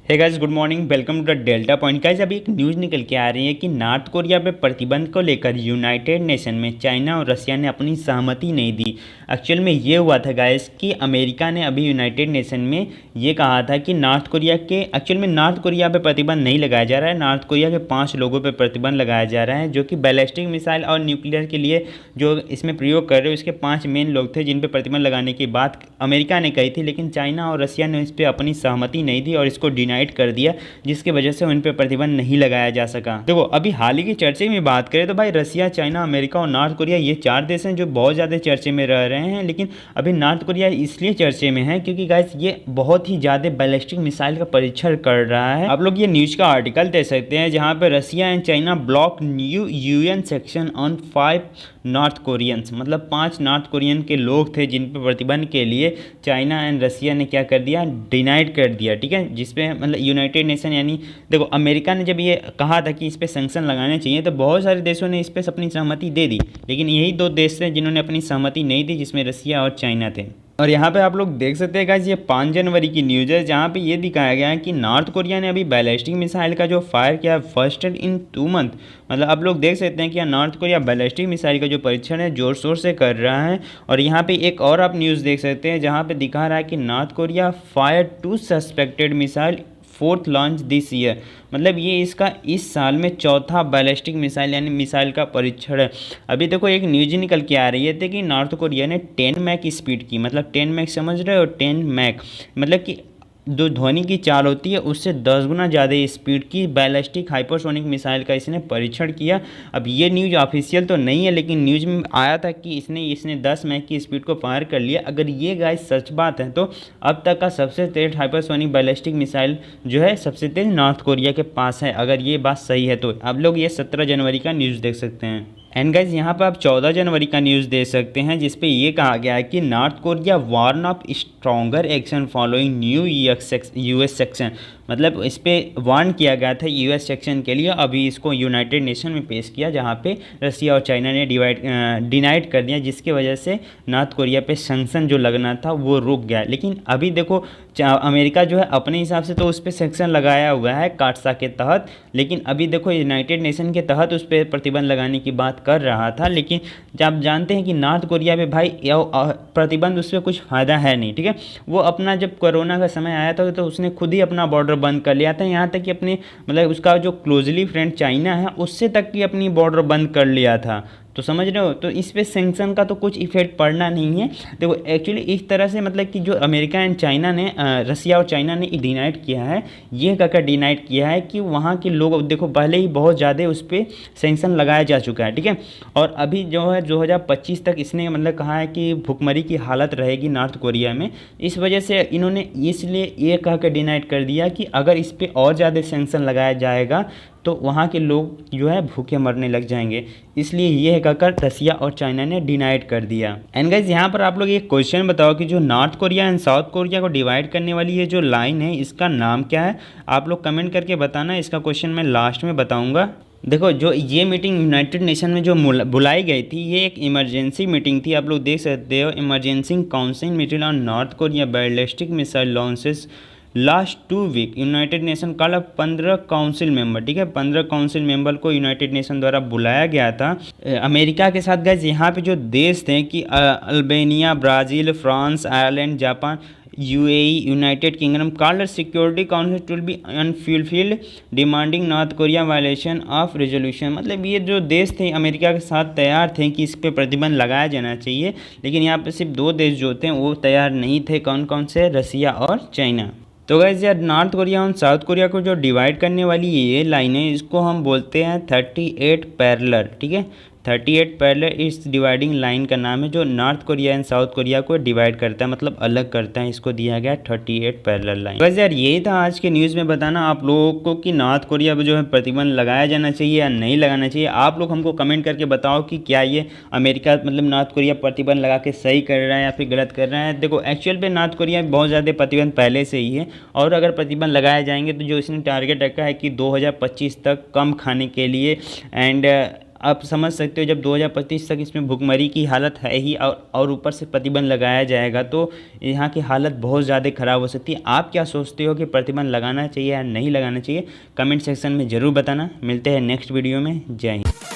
Hey guys, good morning, welcome to the Delta Point. Guys, अभी एक news निकल के आ रही है कि नॉर्थ कोरिया पे प्रतिबंध को लेकर यूनाइटेड नेशन में चाइना और रसिया ने अपनी सहमति नहीं दी। एक्चुअल में ये हुआ था गाइस कि अमेरिका ने अभी यूनाइटेड नेशन में ये कहा था कि नॉर्थ कोरिया पे प्रतिबंध नहीं लगाया जा रहा है। नॉर्थ कोरिया के 5 लोगों पे प्रतिबंध लगाया जा रहा है, जो कि बैलिस्टिक मिसाइल और न्यूक्लियर के लिए जो इसमें प्रयोग कर रहे हो, इसके 5 मेन लोग थे जिन पे प्रतिबंध लगाने की बात अमेरिका ने कही थी। लेकिन चाइना और रसिया ने इस पर अपनी सहमति नहीं दी और इसको डिनाइड कर दिया, जिसकी वजह से उन पर प्रतिबंध नहीं लगाया जा सका। देखो, अभी हाल ही की चर्चे में बात करें तो भाई रसिया, चाइना, अमेरिका और नॉर्थ कोरिया, ये 4 देश हैं जो बहुत ज़्यादा चर्चे में रह रहे हैं। लेकिन अभी नॉर्थ कोरिया इसलिए चर्चे में है क्योंकि गाइस ये बहुत ही ज़्यादा बैलिस्टिक मिसाइल का परीक्षण कर रहा है। आप लोग ये न्यूज़ का आर्टिकल देख सकते हैं जहाँ पे Russia and China block new UN section on 5 North Koreans, मतलब 5 नॉर्थ कोरियन के लोग थे जिन पर प्रतिबंध के लिए चाइना एंड रसिया ने क्या कर दिया, डिनाइड कर दिया। ठीक है, जिसपे मतलब यूनाइटेड नेशन यानी देखो, अमेरिका ने जब ये कहा था कि इस पर सैंक्शन लगाने चाहिए तो बहुत सारे देशों ने इस पर अपनी सहमति दे दी। लेकिन यही 2 देश थे जिन्होंने अपनी सहमति नहीं दी, जिसमें रसिया और चाइना थे। और यहाँ पे आप लोग देख सकते हैं गाइस, ये 5 जनवरी की न्यूज़ है जहाँ पे ये दिखाया गया है कि नॉर्थ कोरिया ने अभी बैलिस्टिक मिसाइल का जो फायर किया फर्स्ट इन 2 मंथ। मतलब आप लोग देख सकते हैं कि नॉर्थ कोरिया बैलिस्टिक मिसाइल का जो परीक्षण है जोर शोर से कर रहा है। और यहाँ पे एक और आप न्यूज़ देख सकते हैं जहाँ पे दिखा रहा है कि North Korea fire 2 suspected missile 4th launch this year. मतलब ये इसका इस साल में 4था बैलिस्टिक मिसाइल यानी मिसाइल का परीक्षण है। अभी देखो, एक न्यूज निकल के आ रही है कि नॉर्थ कोरिया ने 10 मैक स्पीड की, मतलब 10 मैक समझ रहे हो, 10 मैक मतलब कि जो ध्वनि की चाल होती है उससे 10 गुना ज़्यादा स्पीड की बैलिस्टिक हाइपरसोनिक मिसाइल का इसने परीक्षण किया। अब ये न्यूज़ ऑफिशियल तो नहीं है, लेकिन न्यूज़ में आया था कि इसने 10 मैक की स्पीड को फायर कर लिया। अगर ये गाइस सच बात है तो अब तक का सबसे तेज हाइपरसोनिक बैलिस्टिक मिसाइल जो है सबसे तेज नॉर्थ कोरिया के पास है। अगर ये बात सही है तो आप लोग ये 17 जनवरी का न्यूज़ देख सकते हैं। एंड गाइज, यहाँ पर आप 14 जनवरी का न्यूज़ देख सकते हैं जिसपे ये कहा गया है कि North Korea warn of stronger action following new US section. मतलब इस पर वार्न किया गया था यूएस सेक्शन के लिए। अभी इसको यूनाइटेड नेशन में पेश किया जहाँ पे रसिया और चाइना ने डिनाइड कर दिया, जिसकी वजह से नॉर्थ कोरिया पे सैंक्शन जो लगना था वो रुक गया। लेकिन अभी देखो, अमेरिका जो है अपने हिसाब से तो उस पर सैंक्शन लगाया हुआ है काटसा के तहत। लेकिन अभी देखो, यूनाइटेड नेशन के तहत उस पर प्रतिबंध लगाने की बात कर रहा था। लेकिन जब आप जानते हैं कि नॉर्थ कोरिया पे भाई प्रतिबंध उस पर कुछ फ़ायदा है नहीं। ठीक है, वो अपना जब कोरोना का समय आया था तो उसने खुद ही अपना बॉर्डर बंद कर लिया था। यहाँ तक कि अपने मतलब उसका जो क्लोजली फ्रेंड चाइना है उससे तक कि अपनी बॉर्डर बंद कर लिया था। तो समझ रहे हो, तो इस पे सैंक्शन का तो कुछ इफेक्ट पड़ना नहीं है। देखो, एक्चुअली इस तरह से मतलब कि जो अमेरिका एंड चाइना ने रसिया और चाइना ने डिनाइड किया है, ये क्या डिनाइड किया है कि वहाँ के लोग देखो पहले ही बहुत ज़्यादा उस पर सैंक्शन लगाया जा चुका है। ठीक है, और अभी जो है 2025 तक इसने मतलब कहा है कि भुखमरी की हालत रहेगी नॉर्थ कोरिया में। इस वजह से इन्होंने इसलिए ये कह कर डिनाइड कर दिया कि अगर इस पर और ज़्यादा सैंक्शन लगाया जाएगा तो वहाँ के लोग जो है भूखे मरने लग जाएंगे। इसलिए ये कहकर रसिया और चाइना ने डिनाइड कर दिया। एंड गाइस, यहाँ पर आप लोग एक क्वेश्चन बताओ कि जो north Korea and south Korea को डिवाइड करने वाली ये जो लाइन है इसका नाम क्या है? आप लोग कमेंट करके बताना। इसका क्वेश्चन मैं लास्ट में बताऊँगा। देखो, जो ये मीटिंग यूनाइटेड नेशन में जो बुलाई गई थी, ये एक इमरजेंसी मीटिंग थी। आप लोग देख सकते हो, emergency council meeting on North Korea ballistic missile launches last 2 week United Nation कल 15 काउंसिल मेंबर। ठीक है, 15 काउंसिल मेंबर को यूनाइटेड नेशन द्वारा बुलाया गया था अमेरिका के साथ। गाइस, यहाँ पे जो देश थे कि Albania, Brazil, France, Ireland, Japan, UAE, United Kingdom called security council to be unfulfilled demanding North Korea violation of resolution. मतलब ये जो देश थे अमेरिका के साथ तैयार थे कि इस पर प्रतिबंध लगाया जाना चाहिए। लेकिन यहाँ पे सिर्फ 2 देश जो थे वो तैयार नहीं थे। कौन कौन से? रसिया और चाइना। तो गाइस यार, नॉर्थ कोरिया और साउथ कोरिया को जो डिवाइड करने वाली ये लाइन है, इसको हम बोलते हैं 38 पैरेलल। ठीक है, 38 पैरेलल इस डिवाइडिंग लाइन का नाम है जो north Korea and south Korea को डिवाइड करता है, मतलब अलग करता है। इसको दिया गया 38 पैरेलल लाइन। बस यार, यही था आज के न्यूज़ में बताना आप लोगों को कि नॉर्थ कोरिया पर जो है प्रतिबंध लगाया जाना चाहिए या नहीं लगाना चाहिए। आप लोग हमको कमेंट करके बताओ कि क्या ये अमेरिका मतलब नॉर्थ कोरिया प्रतिबंध लगा के सही कर रहा है या फिर गलत कर रहा है। देखो, एक्चुअल पे नॉर्थ कोरिया में बहुत ज़्यादा प्रतिबंध पहले से ही है, और अगर प्रतिबंध लगाए जाएंगे तो जो इसने टारगेट रखा है कि 2025 तक कम खाने के लिए एंड आप समझ सकते हो जब 2025 तक इसमें भुखमरी की हालत है ही और ऊपर से प्रतिबंध लगाया जाएगा तो यहाँ की हालत बहुत ज़्यादा ख़राब हो सकती है। आप क्या सोचते हो कि प्रतिबंध लगाना चाहिए या नहीं लगाना चाहिए? कमेंट सेक्शन में ज़रूर बताना। मिलते हैं नेक्स्ट वीडियो में। जय हिंद।